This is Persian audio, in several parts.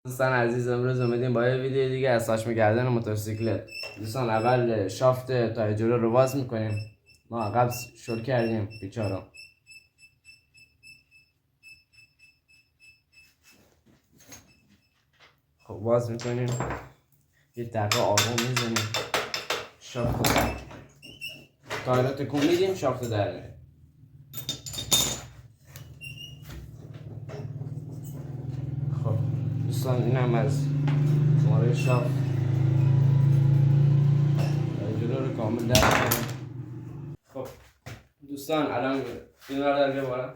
دوستان عزیز، امروز اومدیم با یه ویدیو دیگه از ساچمه کردن موتورسیکلت. دوستان اول شافت تای جلو رو باز میکنیم. ما عقب شل کردیم پیچا رو. خب باز میکنیم، یه دقیقه آروم میزنیم، شافت تای رو تکون میدیم، شافت در میره. خب دوستان اینم از شماره شافت تای جلو رو کامل در میره. خب دوستان الان این رو در بیا بالا.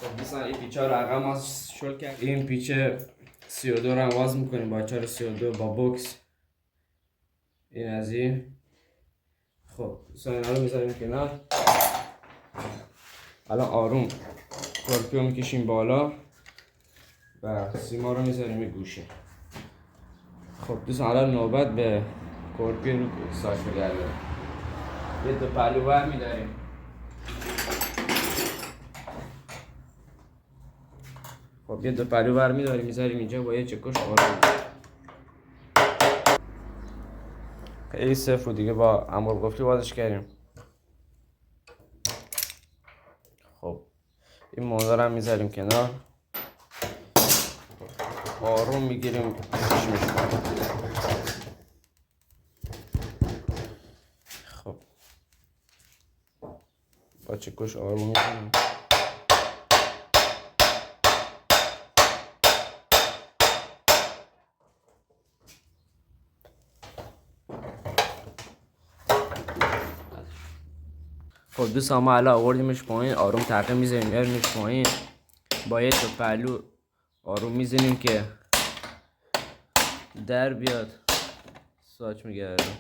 خب دوستان این پیچه رو عقب ما شل کرد. این پیچه 32 رو هم باز میکنیم با 432 با بوکس. این از این. خب دوستان اینا رو میذاریم کنار. الان آروم کورپیو میکشیم بالا و سیما رو میذاریم گوشه. خب دوستان الان نوبت به کورپیو رو ساچ میگرده. یه دو پهلو بر میداریم. خب یه دو پهلو بر میداریم میذاریم اینجا با یه چکش آروم. خیلی صفر دیگه با امور گفتی بازش کردیم. خب این موزار هم میذاریم کنار، آروم میگیریم کشیمش. خب با چکش آروم میکنیم. خب دوستان ما الان آوردیمش پایین، آروم تقه میزنیم میاریمش پایین با یه دو پهلو آروم میزنیم که در بیاد. ساچ میگردیم.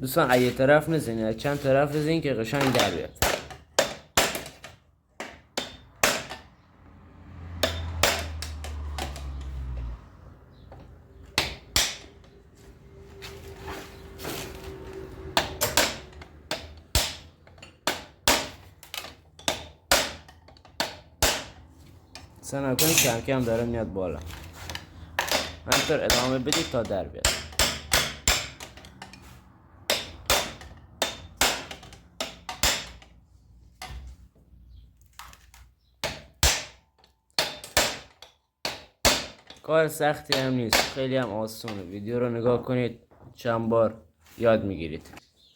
دوستان یه طرف نزنید، چند طرف بزنید که قشنگ در بیاد. سعی نکنید کم کم داره میاد بالا. همینطور ادامه بدید تا در بیاد. کار سختی هم نیست، خیلی هم آسونه. ویدیو رو نگاه کنید، چند بار یاد میگیرید.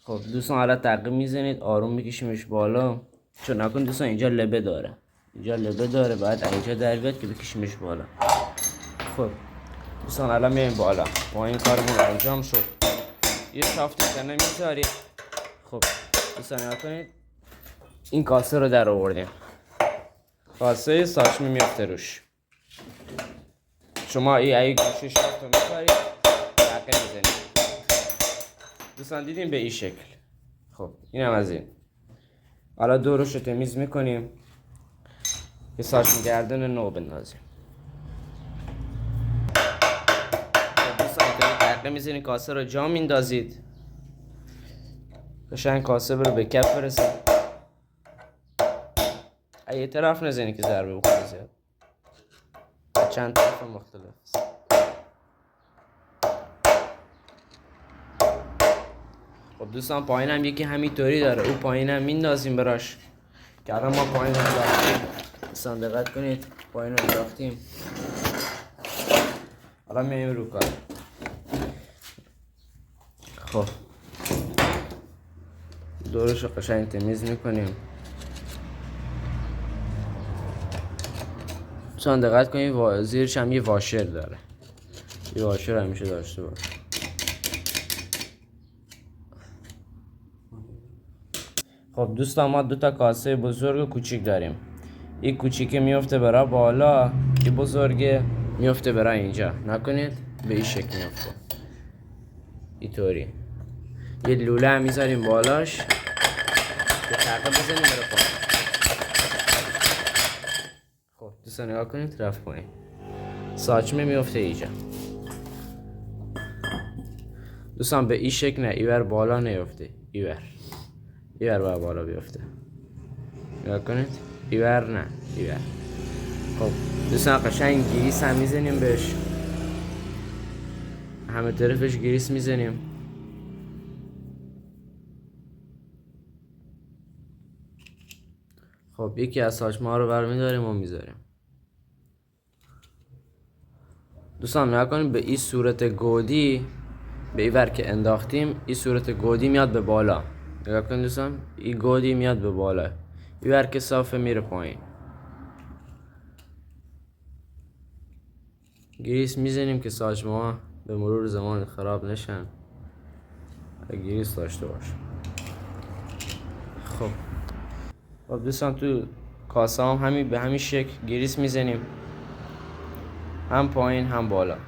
خب دوستان حالا تعقیب میزنید، آروم میکشیمش بالا. چون نکن دوستان اینجا لبه داره، اینجا لبه داره، باید اینجا در بیاد که بکشیمش بالا. خب دوستان الان میایم بالا، با این کارمون انجام شد. یه شافت کنه میذارید. خب دوستان نگاه کنید، این کاسه رو در آوردیم. کاسه ساچمه میفته روش. شما ای گوشه شافت رو میذارید، تعقیب میزنید. دوستان دیدیم به این شکل. خب این هم از این. حالا دورش رو تمیز میکنیم که ساچمه گردن نو بندازیم. خب دوستان تعقیب میزنید، کاسه رو جا میندازید، قشنگ کاسه رو به کف برسه. یه طرف نزنید که ضربه بخوره زیاد، چند طرف مختلف. خب دوستان پایین هم یکی همینطوری داره، او پایین هم میندازیم براش که الان ما پایین رو انداختیم. دوستان دقت کنید، پایین رو انداختیم. الان میایم رو کار. خب دورش رو قشنگ تمیز میکنیم. دوستان دقت کنید زیرش هم یه واشر داره، یه واشر همیشه داشته باش. خب دوستان ما دو تا کاسه بزرگ و کوچیک داریم. این کوچیکه میفته برای بالا، این بزرگه میفته برای اینجا. نکنید به این شکل میفته اینطوری. یه لوله هم میذاریم بالاش به تقه بزنیم بره پایین. خب دوستان نگاه کنید رفت پایین. ساچمه میفته اینجا. دوستان به این شکل نه، ایور بالا نیفته، ایور بالا بیفته. نگاه کنید ایور نه ایور. خب دوستان قشنگ گریس هم میزنیم بهش، همه طرفش گریس میزنیم. خب یکی از ساچمه ها رو برمیداریم و میذاریم. دوستان نگاه کنید به این صورت گودی، به این ور که انداختیم این صورت گودی میاد به بالا. نگاه کنید دوستان این گودی میاد به بالا، این ور که صافه میره پایین. گریس میزنیم که ساچمه ها به مرور زمان خراب نشن، گریس داشته باشه. خب دوستان تو کاسه هم همین به همین شکل گریس میزنیم، هم پایین هم بالا.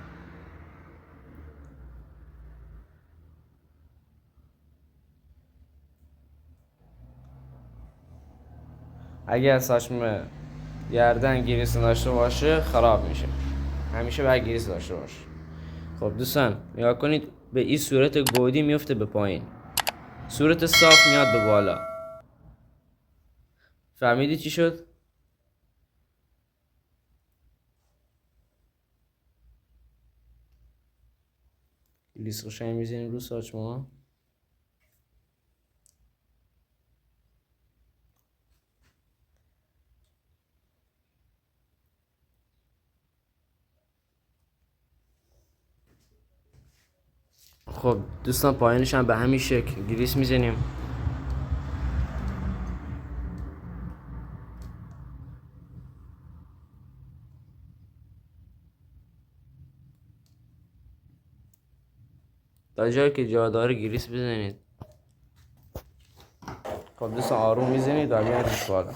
اگر ساچمه گردن گریس داشته باشه خراب میشه، همیشه باید گریس داشته باشه. خب دوستان نگاه کنید به این صورت گودی میفته به پایین، صورت صاف میاد به بالا. فهمیدی چی شد؟ گریس قشنگ میزنیم رو ساچمه ها. خب دوستان پایینش هم به همین شکل گریس میزنیم. تا جایی که جا داره گریس بزنید. خب دوستان آروم میزنید و میاریش بالا.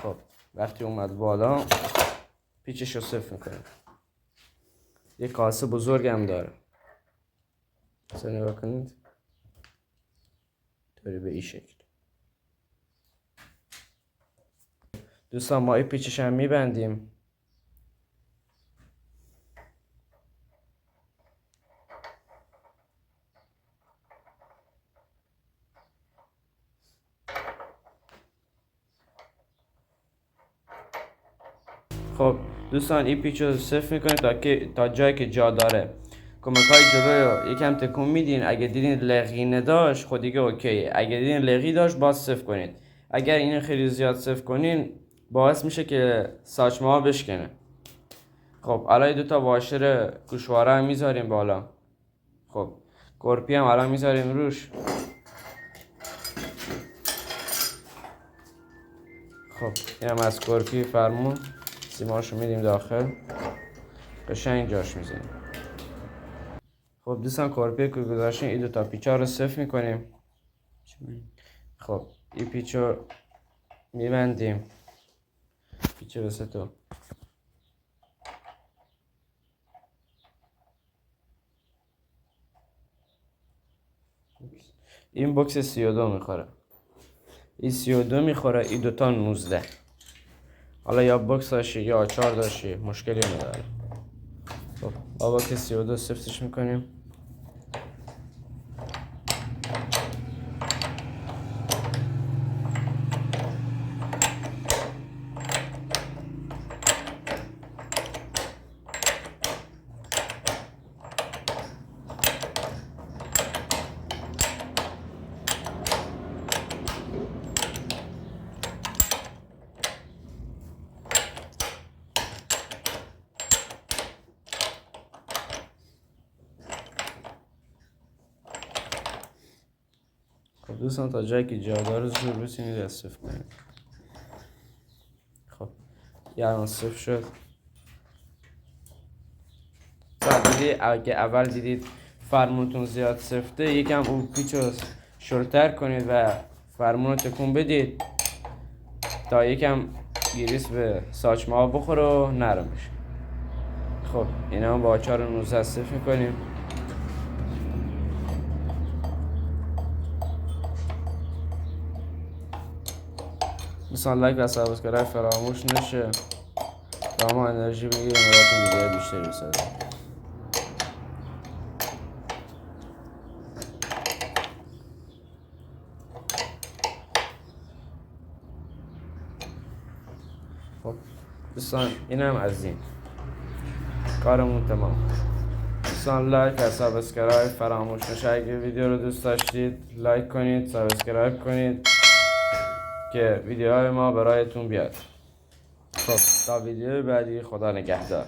خب وقتی اومد بالا پیچش رو صفر میکنید. یه کاسه بزرگ هم داره، مثلا نگاه کنید طوری به این شکل. دوستان ما این پیچش هم میبندیم. خب دوستان این پیچ رو صفر میکنید تا جایی که جا داره. کمک‌های جلوی رو یکم تکون میدین. اگه دیدین لغی نداشت خود دیگه اوکیه، اگه دیدین لغی داشت باز صفر کنید. اگر این خیلی زیاد صفر کنین باعث میشه که ساچمه ها بشکنه. خب الان دو تا واشر گوشواره هم میذاریم بالا. خب کرپی هم الان میذاریم روش. خب این هم از کرپی فرمون، سیماشو میدیم داخل، قشنگ جاش میزنیم. خب دوستان کرپی که گذاشتیم این دو تا پیچا رو صفر میکنیم. خب این پیچو میبندیم، پیچ وسطو. این بوکس 32 میخوره، این 32 میخوره، این دوتا 19. حالا یا بوکس داشتی یا آچار داشتی مشکلی نداره. خب با بوکس 32 صفتش میکنیم. خب دوستان تا جایی که جا داره زور بسینید از صفر کنید. خب یعنی صفر شد. اگه اول دیدید فرمونتون زیاد سفته یکم اون پیچ رو شلتر کنید و فرمون رو تکون بدید تا یکم گریس به ساچمه ها بخوره و نرم بشه. خب اینا هم با آچار 19 صفر میکنیم. دوستان لایک و سابسکرایب فراموش نشه تا ما انرژی بگیریم براتون ویدیو بیشتری بسازیم. خب دوستان اینم از این کارمون تمام. دوستان لایک و سابسکرایب فراموش نشه. اگه ویدیو رو دوست داشتید لایک کنید، سابسکرایب کنید که ویدیوهای ما برایتون بیاد. خب تا ویدیو بعدی، خدا نگهدار.